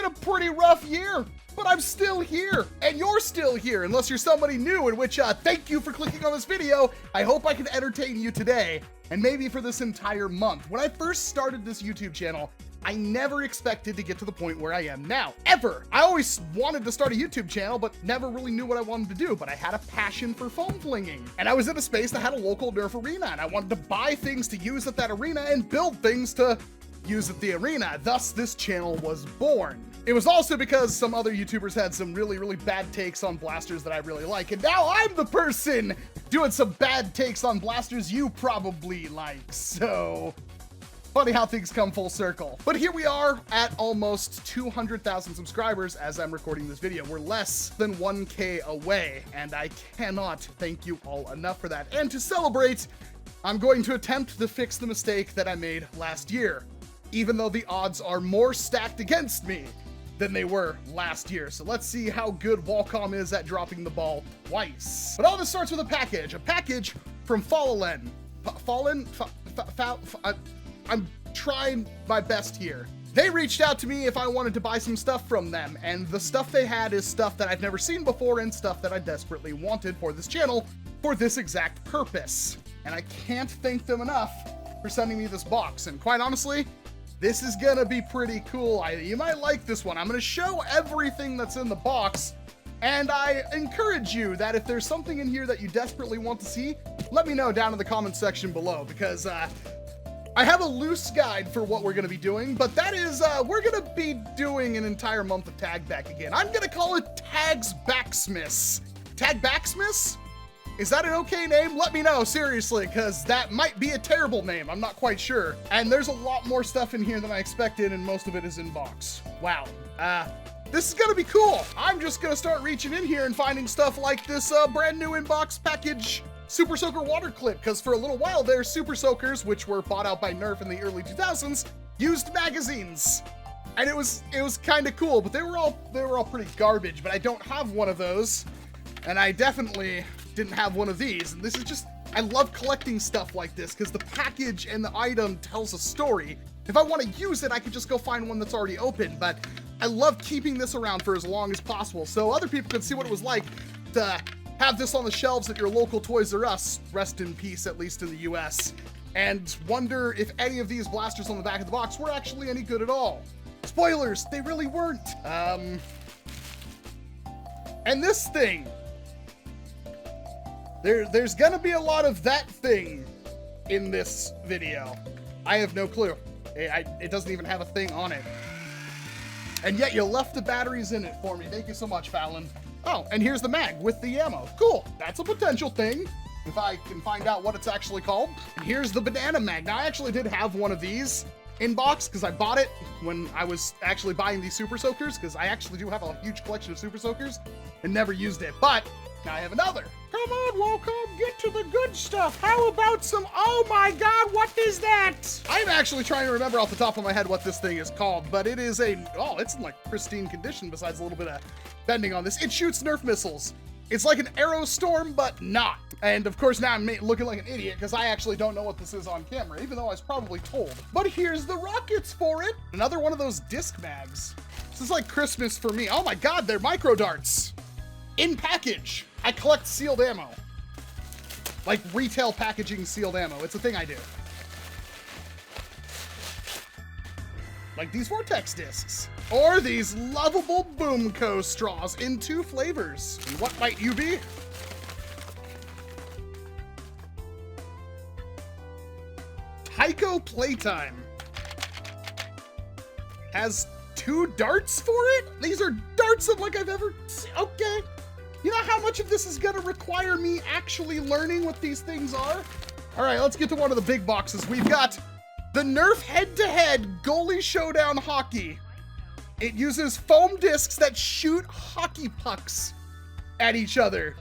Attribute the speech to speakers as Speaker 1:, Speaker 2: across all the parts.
Speaker 1: been a pretty rough year, but I'm still here, and you're still here, unless you're somebody new, in which, thank you for clicking on this video. I hope I can entertain you today, and maybe for this entire month. When I first started this YouTube channel, I never expected to get to the point where I am now, ever. I always wanted to start a YouTube channel, but never really knew what I wanted to do, but I had a passion for foam flinging. And I was in a space that had a local NERF arena, and I wanted to buy things to use at that arena and build things to use at the arena. Thus, this channel was born. It was also because some other YouTubers had some really bad takes on blasters that I really like, and now I'm the person doing some bad takes on blasters you probably like, so funny how things come full circle. But here we are at almost 200,000 subscribers as I'm recording this video. We're less than 1K away, and I cannot thank you all enough for that. And to celebrate, I'm going to attempt to fix the mistake that I made last year, even though the odds are more stacked against me than they were last year. So let's see how good Walcom is at dropping the ball twice. But all this starts with a package from Faolan. I'm trying my best here. They reached out to me if I wanted to buy some stuff from them, and the stuff they had is stuff that I've never seen before and stuff that I desperately wanted for this channel for this exact purpose. And I can't thank them enough for sending me this box. And quite honestly, this is gonna be pretty cool. You might like this one. I'm gonna show everything that's in the box, and I encourage you that if there's something in here that you desperately want to see, let me know down in the comment section below, because I have a loose guide for what we're gonna be doing, but that is, we're gonna be doing an entire month of Tag Back again. I'm gonna call it Tags Backsmiths. Tag Backsmiths? Is that an okay name? Let me know, seriously, because that might be a terrible name. I'm not quite sure. And there's a lot more stuff in here than I expected, and most of it is in box. Wow. This is gonna be cool. I'm just gonna start reaching in here and finding stuff like this brand new in-box package Super Soaker water clip, because for a little while there, Super Soakers, which were bought out by NERF in the early 2000s, used magazines. And it was kind of cool, but they were all pretty garbage, but I don't have one of those. And I definitely didn't have one of these. And this is just, I love collecting stuff like this because the package and the item tells a story. If I want to use it, I could just go find one that's already open, but I love keeping this around for as long as possible so other people could see what it was like to have this on the shelves at your local Toys R Us, rest in peace, at least in the US, and wonder if any of these blasters on the back of the box were actually any good at all. Spoilers, they really weren't. And this thing, there's gonna be a lot of that thing in this video. I have no clue. It doesn't even have a thing on it. And yet you left the batteries in it for me. Thank you so much, Faolan. Oh, and here's the mag with the ammo. Cool, that's a potential thing, if I can find out what it's actually called. And here's the banana mag. Now, I actually did have one of these in box, because I bought it when I was actually buying these Super Soakers, because I actually do have a huge collection of Super Soakers, and never used it, but now I have another. Come on, Walcom, get to the good stuff. How about some, oh my God, what is that? I'm actually trying to remember off the top of my head what this thing is called, but it is it's in like pristine condition besides a little bit of bending on this. It shoots NERF missiles. It's like an arrow storm, but not. And of course now I'm looking like an idiot because I actually don't know what this is on camera, even though I was probably told. But here's the rockets for it. Another one of those disc mags. This is like Christmas for me. Oh my God, they're micro darts. In package. I collect sealed ammo. Like retail packaging sealed ammo. It's a thing I do. Like these Vortex discs. Or these lovable Boomco straws in 2 flavors. And what might you be? Tycho Playtime. Has 2 darts for it? These are darts unlike I've ever seen. Okay. You know how much of this is gonna require me actually learning what these things are? All right, let's get to one of the big boxes. We've got the NERF head-to-head goalie showdown hockey. It uses foam discs that shoot hockey pucks at each other.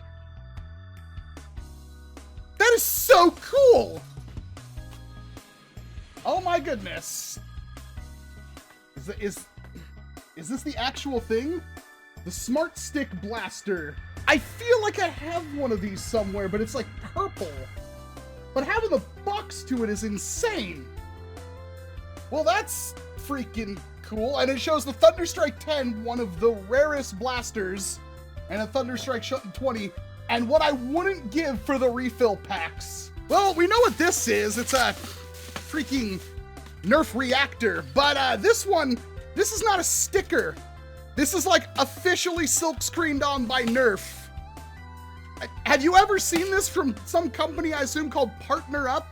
Speaker 1: That is so cool. Oh my goodness. Is this the actual thing? The Smart Stick Blaster. I feel like I have one of these somewhere, but it's like purple. But having the box to it is insane. Well, that's freaking cool. And it shows the Thunderstrike 10, one of the rarest blasters, and a Thunderstrike 20, and what I wouldn't give for the refill packs. Well, we know what this is. It's a freaking NERF reactor, but this is not a sticker. This is like officially silk screened on by NERF. Have you ever seen this from some company, I assume, called Partner Up?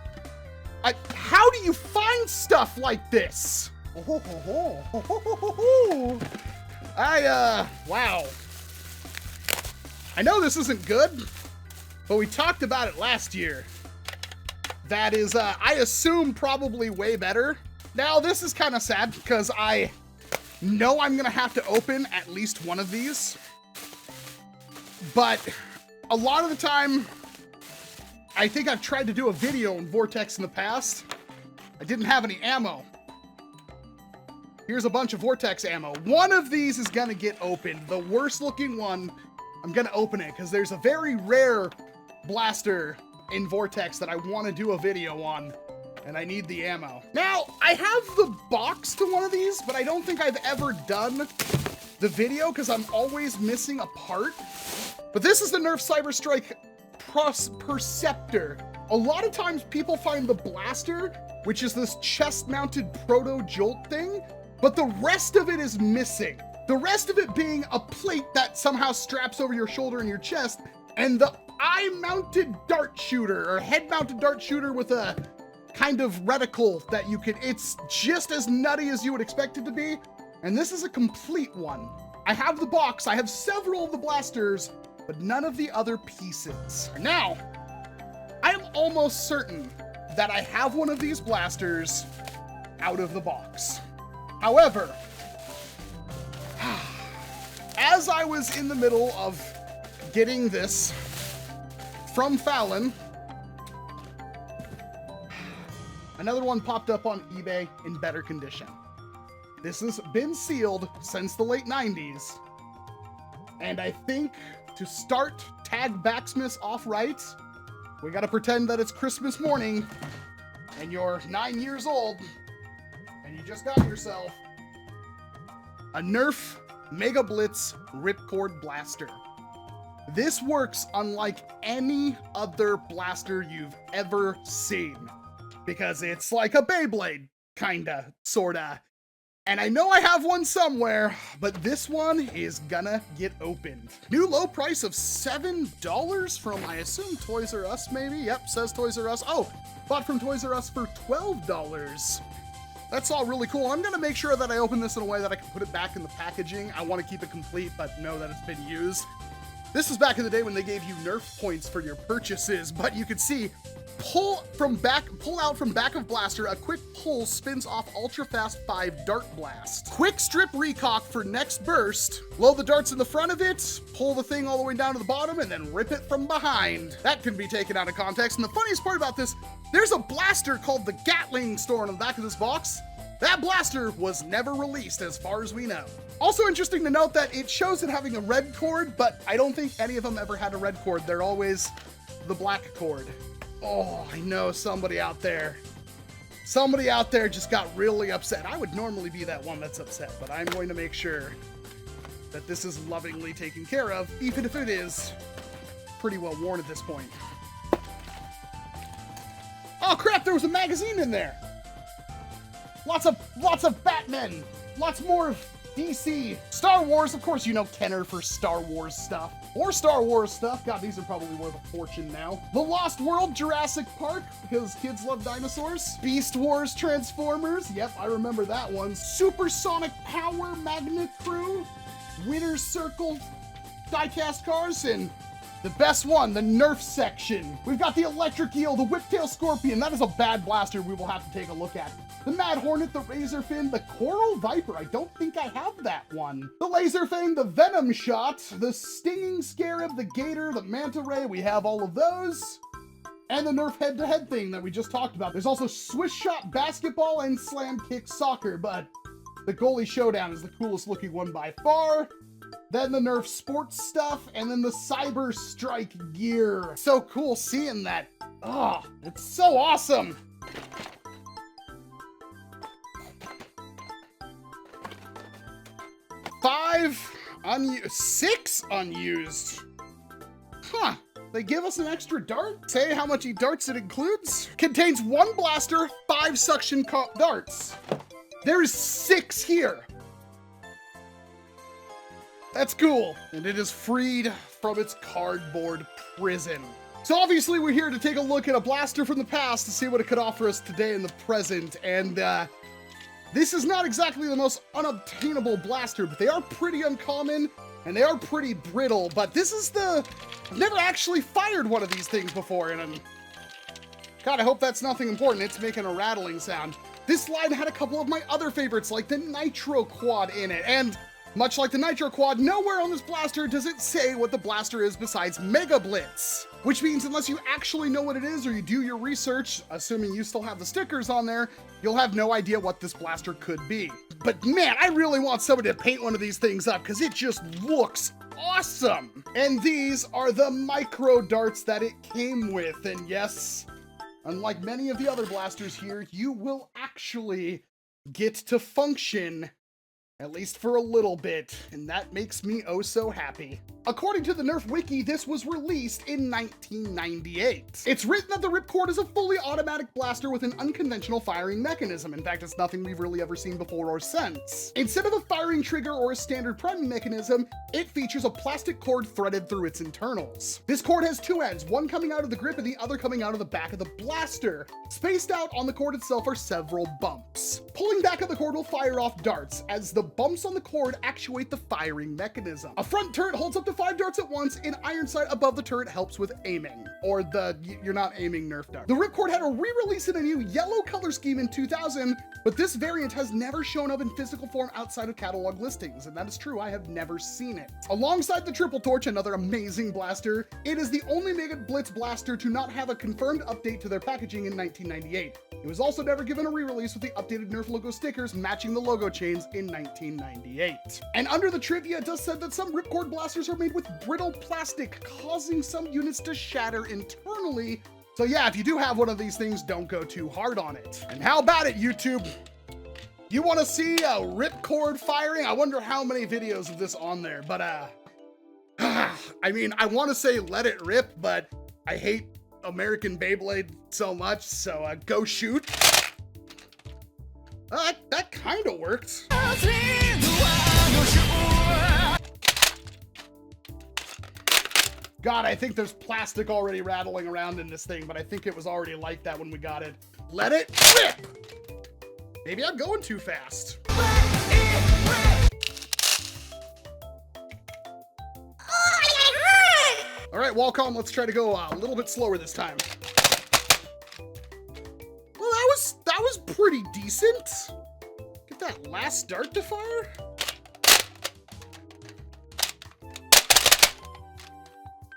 Speaker 1: How do you find stuff like this? Wow. I know this isn't good, but we talked about it last year. That is, I assume, probably way better. Now, this is kind of sad because I know I'm gonna have to open at least one of these, but a lot of the time, I think I've tried to do a video on Vortex in the past. I didn't have any ammo. Here's a bunch of Vortex ammo. One of these is gonna get opened. The worst looking one, I'm gonna open it because there's a very rare blaster in Vortex that I want to do a video on, and I need the ammo. Now, I have the box to one of these, but I don't think I've ever done the video because I'm always missing a part. But this is the NERF Cybistrike Perceptor. A lot of times people find the blaster, which is this chest-mounted proto-jolt thing, but the rest of it is missing. The rest of it being a plate that somehow straps over your shoulder and your chest, and the eye-mounted dart shooter, or head-mounted dart shooter with a kind of reticle that you can, it's just as nutty as you would expect it to be, and this is a complete one. I have the box, I have several of the blasters, but none of the other pieces. Now, I am almost certain that I have one of these blasters out of the box. However, as I was in the middle of getting this from Faolan, another one popped up on eBay in better condition. This has been sealed since the late 90s, and I think to start Tag Backsmiths off right, we gotta pretend that it's Christmas morning, and you're 9 years old, and you just got yourself a NERF Mega Blitz Ripcord blaster. This works unlike any other blaster you've ever seen, because it's like a Beyblade, kinda, sorta. And I know I have one somewhere, but this one is gonna get opened. New low price of $7 from, I assume, Toys R Us, maybe? Yep, says Toys R Us. Oh, bought from Toys R Us for $12. That's all really cool. I'm gonna make sure that I open this in a way that I can put it back in the packaging. I wanna keep it complete, but know that it's been used. This is back in the day when they gave you NERF points for your purchases, but you can see, pull out from back of blaster, a quick pull spins off ultra fast 5 dart blast. Quick strip recock for next burst. Load the darts in the front of it, pull the thing all the way down to the bottom, and then rip it from behind. That can be taken out of context, and the funniest part about this, there's a blaster called the Gatling stored on the back of this box. That blaster was never released as far as we know. Also interesting to note that it shows it having a red cord, but I don't think any of them ever had a red cord. They're always the black cord. Oh, I know somebody out there just got really upset. I would normally be that one that's upset, but I'm going to make sure that this is lovingly taken care of, even if it is pretty well worn at this point. Oh crap, there was a magazine in there. Lots of Batman, lots more DC. Star Wars, of course, you know Kenner for Star Wars stuff. Or Star Wars stuff. God, these are probably worth a fortune now. The Lost World, Jurassic Park, because kids love dinosaurs. Beast Wars, Transformers. Yep, I remember that one. Supersonic Power, Magna Crew. Winner's Circle, diecast cars, and the best one, the NERF section. We've got the Electric Eel, the Whiptail Scorpion. That is a bad blaster we will have to take a look at. The Mad Hornet, the Razorfin, the Coral Viper. I don't think I have that one. The Laserfang, the Venom Shot, the Stinging Scarab, the Gator, the Manta Ray. We have all of those. And the NERF head-to-head thing that we just talked about. There's also Swiss Shot Basketball and Slam Kick Soccer, but the Goalie Showdown is the coolest looking one by far. Then the NERF sports stuff, and then the Cybistrike gear. So cool seeing that. Oh, it's so awesome. 6 unused. Huh. They give us an extra dart? Say how much darts it includes? Contains 1 blaster, 5 suction darts. There is 6 here. That's cool. And it is freed from its cardboard prison. So obviously we're here to take a look at a blaster from the past to see what it could offer us today in the present. And this is not exactly the most unobtainable blaster, but they are pretty uncommon and they are pretty brittle. But this is I've never actually fired one of these things before, and God, I hope that's nothing important. It's making a rattling sound. This line had a couple of my other favorites, like the Nitro Quad in it, and much like the Nitro Quad, nowhere on this blaster does it say what the blaster is besides Mega Blitz. Which means unless you actually know what it is or you do your research, assuming you still have the stickers on there, you'll have no idea what this blaster could be. But man, I really want somebody to paint one of these things up because it just looks awesome. And these are the micro darts that it came with. And yes, unlike many of the other blasters here, you will actually get to function, at least for a little bit, and that makes me oh so happy. According to the Nerf Wiki, this was released in 1998. It's written that the Ripcord is a fully automatic blaster with an unconventional firing mechanism. In fact, it's nothing we've really ever seen before or since. Instead of a firing trigger or a standard priming mechanism, it features a plastic cord threaded through its internals. This cord has 2 ends, one coming out of the grip and the other coming out of the back of the blaster. Spaced out on the cord itself are several bumps. Pulling back of the cord will fire off darts, as the bumps on the cord actuate the firing mechanism. A front turret holds up to 5 darts at once, and iron sight above the turret helps with aiming, or you're not aiming Nerf dart. The Ripcord had a re-release in a new yellow color scheme in 2000, but this variant has never shown up in physical form outside of catalog listings, and that is true, I have never seen it. Alongside the Triple Torch, another amazing blaster, it is the only Mega Blitz blaster to not have a confirmed update to their packaging in 1998. It was also never given a re-release with the updated Nerf logo stickers matching the logo chains in 1998. And under the trivia, it does say that some Ripcord blasters are made with brittle plastic, causing some units to shatter internally. So yeah, if you do have one of these things, don't go too hard on it. And how about it, YouTube? You want to see a Ripcord firing? I wonder how many videos of this on there, but I mean, I want to say let it rip, but I hate American Beyblade so much, so go shoot. That kind of worked. God, I think there's plastic already rattling around in this thing, but I think it was already like that when we got it. Let it rip! Maybe I'm going too fast. All right, Walcom, let's try to go a little bit slower this time. Well, that was pretty decent. Get that last dart to fire.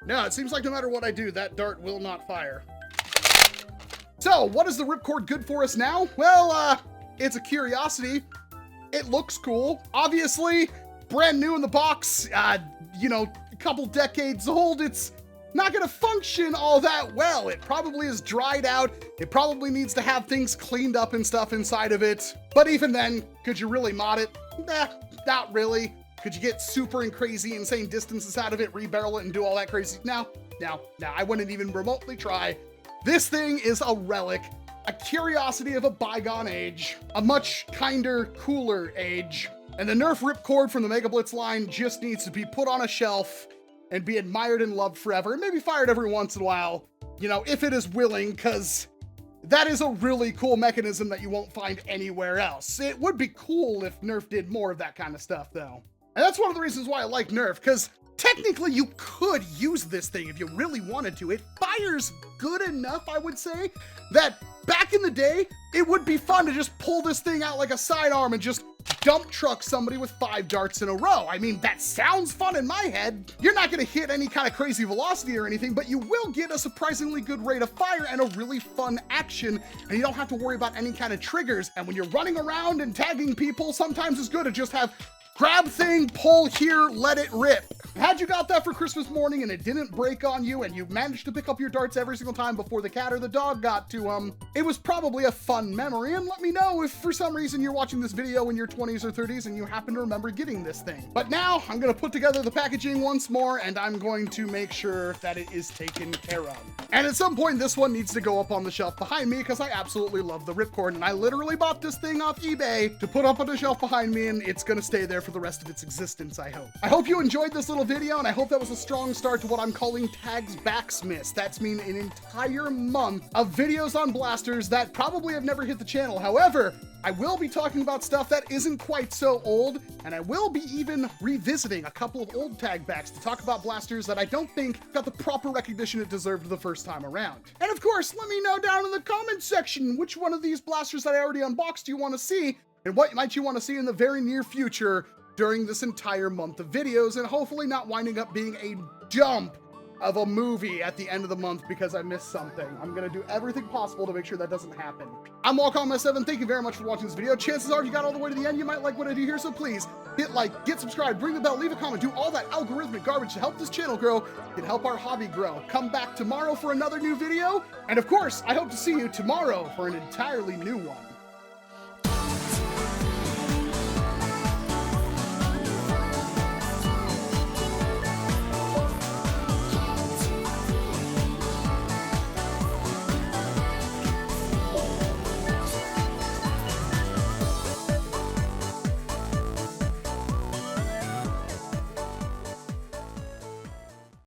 Speaker 1: No, it seems like no matter what I do, that dart will not fire. So, what is the Ripcord good for us now? Well, it's a curiosity. It looks cool. Obviously, brand new in the box, you know, a couple decades old. It's not gonna function all that well. It probably is dried out. It probably needs to have things cleaned up and stuff inside of it. But even then, could you really mod it? Nah, not really. Could you get super and crazy insane distances out of it, rebarrel it, and do all that crazy? No, I wouldn't even remotely try. This thing is a relic, a curiosity of a bygone age, a much kinder, cooler age. And the Nerf Ripcord from the Mega Blitz line just needs to be put on a shelf and be admired and loved forever, and maybe fired every once in a while, you know, if it is willing, because that is a really cool mechanism that you won't find anywhere else. It would be cool if Nerf did more of that kind of stuff, though. And that's one of the reasons why I like Nerf, because technically you could use this thing if you really wanted to. It fires good enough, I would say, that back in the day, it would be fun to just pull this thing out like a sidearm and just dump truck somebody with 5 darts in a row. I mean, that sounds fun in my head. You're not gonna hit any kind of crazy velocity or anything, but you will get a surprisingly good rate of fire and a really fun action, and you don't have to worry about any kind of triggers. And when you're running around and tagging people, sometimes it's good to just have grab thing, pull here, let it rip. Had you got that for Christmas morning and it didn't break on you and you managed to pick up your darts every single time before the cat or the dog got to them, it was probably a fun memory, and let me know if for some reason you're watching this video in your 20s or 30s and you happen to remember getting this thing. But now I'm gonna put together the packaging once more and I'm going to make sure that it is taken care of. And at some point this one needs to go up on the shelf behind me because I absolutely love the Ripcord, and I literally bought this thing off eBay to put up on the shelf behind me, and it's gonna stay there for the rest of its existence, I hope. I hope you enjoyed this little video, and I hope that was a strong start to what I'm calling Tags Backsmiths. That's mean an entire month of videos on blasters that probably have never hit the channel. However, I will be talking about stuff that isn't quite so old, and I will be even revisiting a couple of old tag backs to talk about blasters that I don't think got the proper recognition it deserved the first time around. And of course, let me know down in the comments section which one of these blasters that I already unboxed you want to see, and what might you want to see in the very near future during this entire month of videos, and hopefully not winding up being a dump of a movie at the end of the month because I missed something. I'm gonna do everything possible to make sure that doesn't happen. I'm Walcom S7, thank you very much for watching this video. Chances are if you got all the way to the end, you might like what I do here, so please hit like, get subscribed, ring the bell, leave a comment, do all that algorithmic garbage to help this channel grow and help our hobby grow. Come back tomorrow for another new video, and of course, I hope to see you tomorrow for an entirely new one.